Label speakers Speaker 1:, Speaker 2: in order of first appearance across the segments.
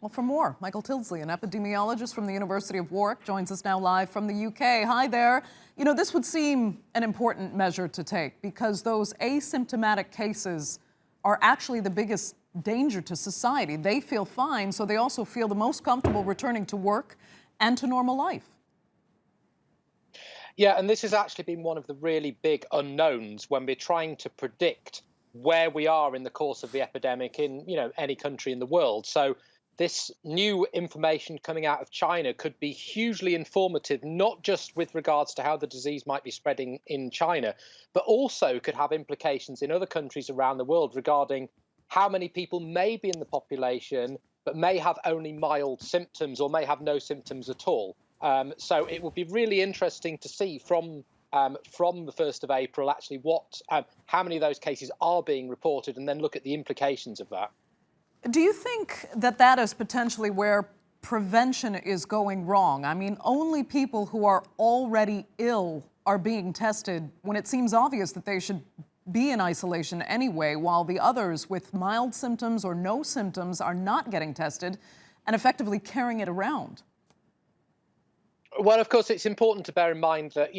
Speaker 1: Well, for more, Michael Tildesley, an epidemiologist from the University of Warwick, joins us now live from the UK. Hi there. You know, this would seem an important measure to take because those asymptomatic cases are actually the biggest danger to society. They feel fine, so they also feel the most comfortable returning to work and to normal life.
Speaker 2: Yeah, and this has actually been one of the really big unknowns when we're trying to predict where we are in the course of the epidemic in, any country in the world. So this new information coming out of China could be hugely informative, not just with regards to how the disease might be spreading in China, but also could have implications in other countries around the world regarding how many people may be in the population, but may have only mild symptoms or may have no symptoms at all. So it will be really interesting to see from the 1st of April, actually, how many of those cases are being reported, and then look at the implications of that.
Speaker 1: Do you think that that is potentially where prevention is going wrong? I mean, only people who are already ill are being tested when it seems obvious that they should be in isolation anyway, while the others with mild symptoms or no symptoms are not getting tested and effectively carrying it around.
Speaker 2: Well, of course, it's important to bear in mind that,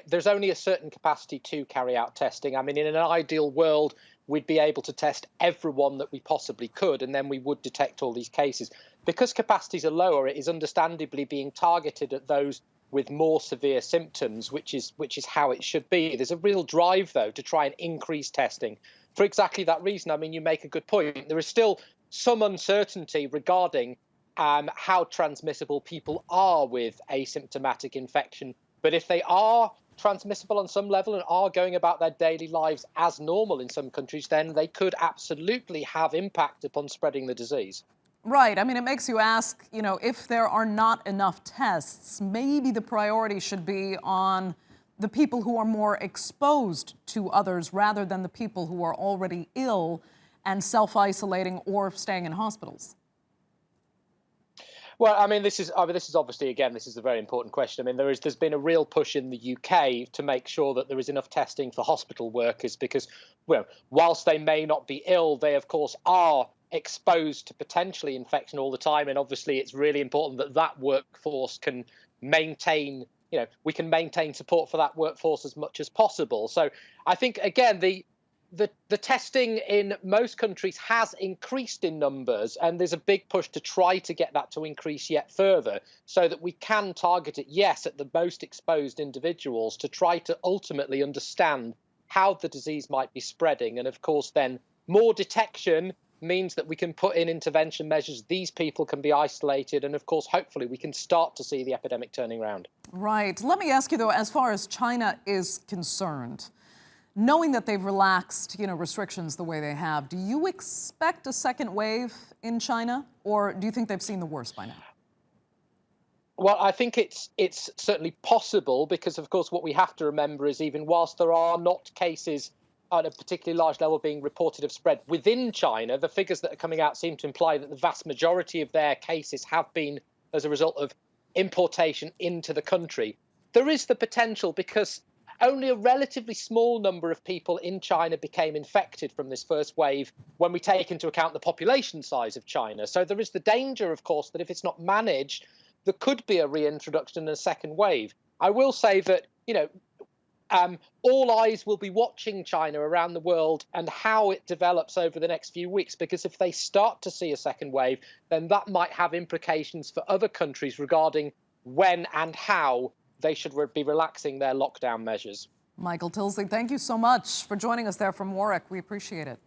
Speaker 2: there's only a certain capacity to carry out testing. I mean, in an ideal world, we'd be able to test everyone that we possibly could, and then we would detect all these cases. Because capacities are lower, it is understandably being targeted at those with more severe symptoms, which is how it should be. There's a real drive, though, to try and increase testing for exactly that reason. I mean, you make a good point. There is still some uncertainty regarding how transmissible people are with asymptomatic infection. But if they are transmissible on some level and are going about their daily lives as normal in some countries, then they could absolutely have impact upon spreading the disease.
Speaker 1: Right. I mean, it makes you ask, if there are not enough tests, maybe the priority should be on the people who are more exposed to others rather than the people who are already ill and self-isolating or staying in hospitals.
Speaker 2: Well, I mean, this is obviously, again, this is a very important question. I mean, there's been a real push in the UK to make sure that there is enough testing for hospital workers because, well, whilst they may not be ill, they, of course, are exposed to potentially infection all the time. And obviously, it's really important that that workforce can maintain, we can maintain support for that workforce as much as possible. So I think, again, the testing in most countries has increased in numbers, and there's a big push to try to get that to increase yet further so that we can target it, yes, at the most exposed individuals to try to ultimately understand how the disease might be spreading. And of course, then more detection means that we can put in intervention measures. These people can be isolated. And of course, hopefully we can start to see the epidemic turning around.
Speaker 1: Right. Let me ask you, though, as far as China is concerned, knowing that they've relaxed, restrictions the way they have, do you expect a second wave in China, or do you think they've seen the worst by now?
Speaker 2: Well, I think it's certainly possible because, of course, what we have to remember is even whilst there are not cases at a particularly large level being reported of spread within China, the figures that are coming out seem to imply that the vast majority of their cases have been as a result of importation into the country. There is the potential because only a relatively small number of people in China became infected from this first wave when we take into account the population size of China. So there is the danger, of course, that if it's not managed, there could be a reintroduction and a second wave. I will say that, all eyes will be watching China around the world and how it develops over the next few weeks, because if they start to see a second wave, then that might have implications for other countries regarding when and how they should be relaxing their lockdown measures.
Speaker 1: Michael Tildesley, thank you so much for joining us there from Warwick. We appreciate it.